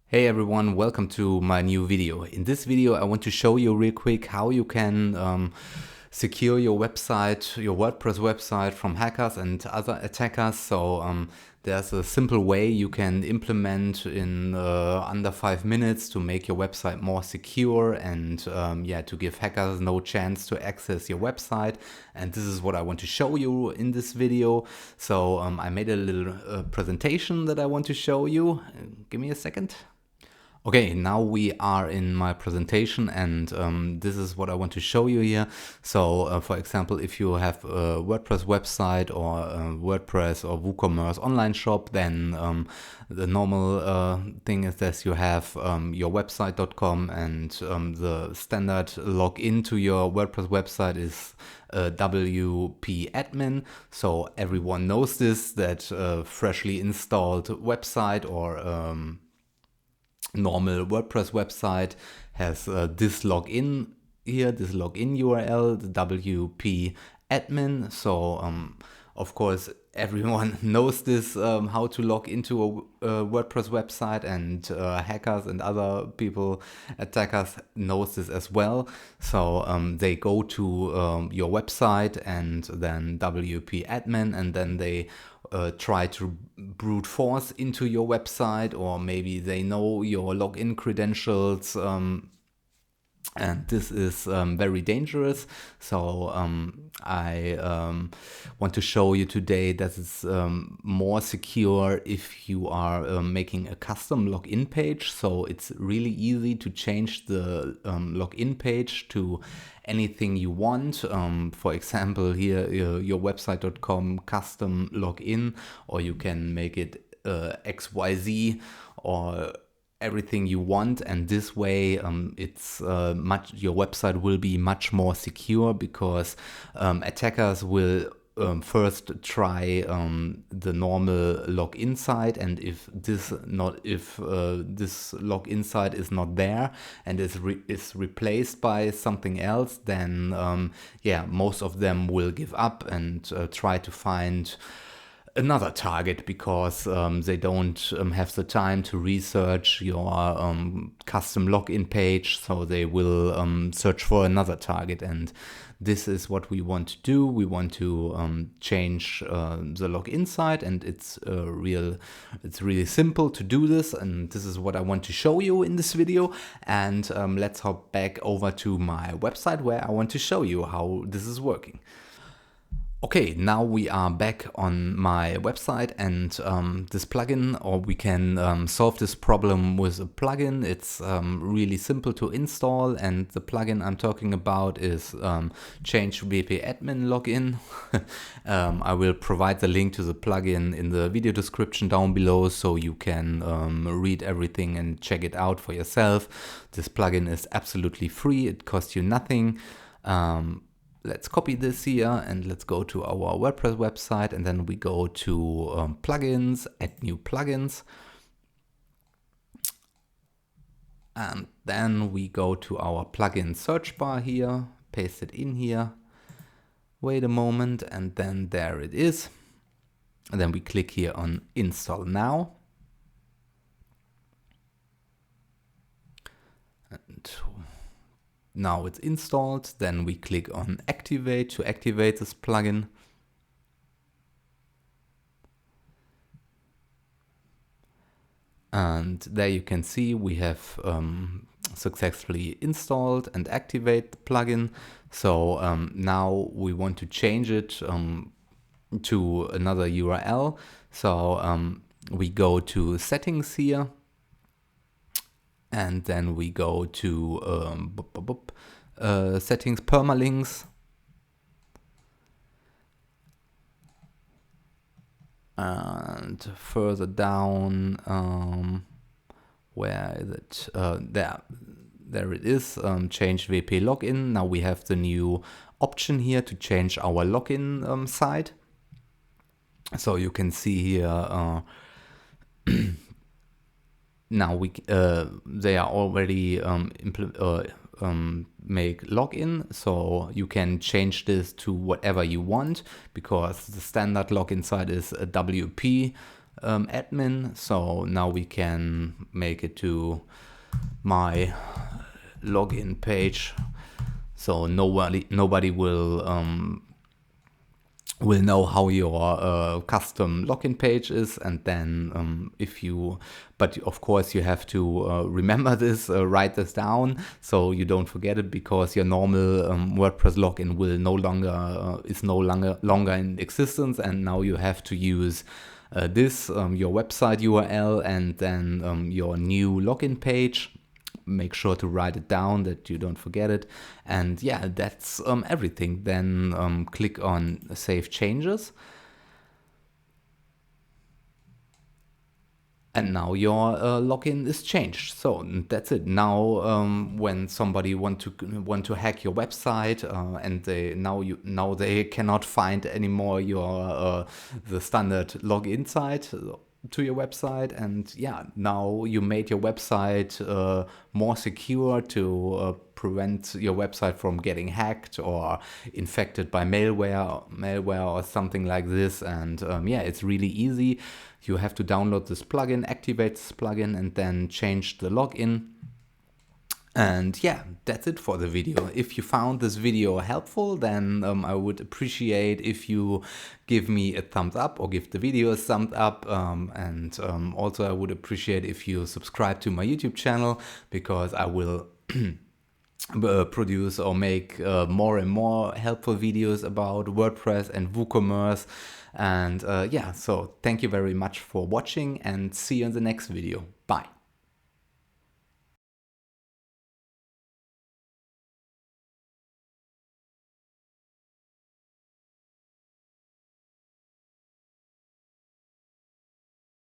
Hey everyone, welcome to my new video. In this video I want to show you real quick how you can secure your website, your WordPress website from hackers and other attackers. So there's a simple way you can implement in under 5 minutes to make your website more secure and to give hackers no chance to access your website. And this is what I want to show you in this video. So I made a little presentation that I want to show you. Give me a second. Okay, now we are in my presentation and this is what I want to show you here. So for example, if you have a WordPress website or a WordPress or WooCommerce online shop, then the normal thing is that you have your website.com and the standard login to your WordPress website is WP admin. So everyone knows this, that freshly installed website or normal WordPress website has this login here, this login URL, the WP admin. So of course everyone knows this, how to log into a WordPress website, and hackers and other people, attackers, knows this as well. So they go to your website and then WP admin, and then they try to brute force into your website, or maybe they know your login credentials, and this is very dangerous. So I want to show you today that it's more secure if you are making a custom login page. So it's really easy to change the login page to anything you want. For example, here your website.com custom login, or you can make it XYZ or everything you want, and this way your website will be much more secure, because attackers will first try the normal login site, and if this login site is not there and is replaced by something else, then most of them will give up and try to find another target, because they don't have the time to research your custom login page, so they will search for another target. And this is what we want to do. We want to change the login site, and it's really simple to do this, and this is what I want to show you in this video. And let's hop back over to my website, where I want to show you how this is working. Okay, now we are back on my website, and this plugin, or we can solve this problem with a plugin. It's really simple to install, and the plugin I'm talking about is Change WP Admin Login. I will provide the link to the plugin in the video description down below, so you can read everything and check it out for yourself. This plugin is absolutely free. It costs you nothing. Let's copy this here and let's go to our WordPress website, and then we go to plugins, add new plugins. And then we go to our plugin search bar here, paste it in here. Wait a moment, and then there it is. And then we click here on install now. And now it's installed. Then we click on activate to activate this plugin. And there you can see we have successfully installed and activate the plugin. So now we want to change it to another URL. So we go to settings here, and then we go to settings, permalinks, and further down, where is it? There it is, change WP login. Now we have the new option here to change our login site. So you can see here now they are already make login, so you can change this to whatever you want, because the standard login site is a WP admin. So now we can make it to my login page. So nobody will know how your custom login page is, and then but of course you have to remember this, write this down so you don't forget it, because your normal WordPress login will is no longer in existence, and now you have to use your website URL and then your new login page. Make sure to write it down that you don't forget it. And yeah, that's everything. Then click on Save Changes. And now your login is changed. So that's it. Now, when somebody want to hack your website, and they cannot find anymore your the standard login site to your website, and yeah, now you made your website more secure to prevent your website from getting hacked or infected by malware or something like this. And yeah, it's really easy. You have to download this plugin, activate this plugin, and then change the login. And yeah, that's it for the video. If you found this video helpful, then I would appreciate if you give me a thumbs up or give the video a thumbs up. And also I would appreciate if you subscribe to my YouTube channel, because I will produce or make more and more helpful videos about WordPress and WooCommerce. And yeah, so thank you very much for watching, and see you in the next video. Bye.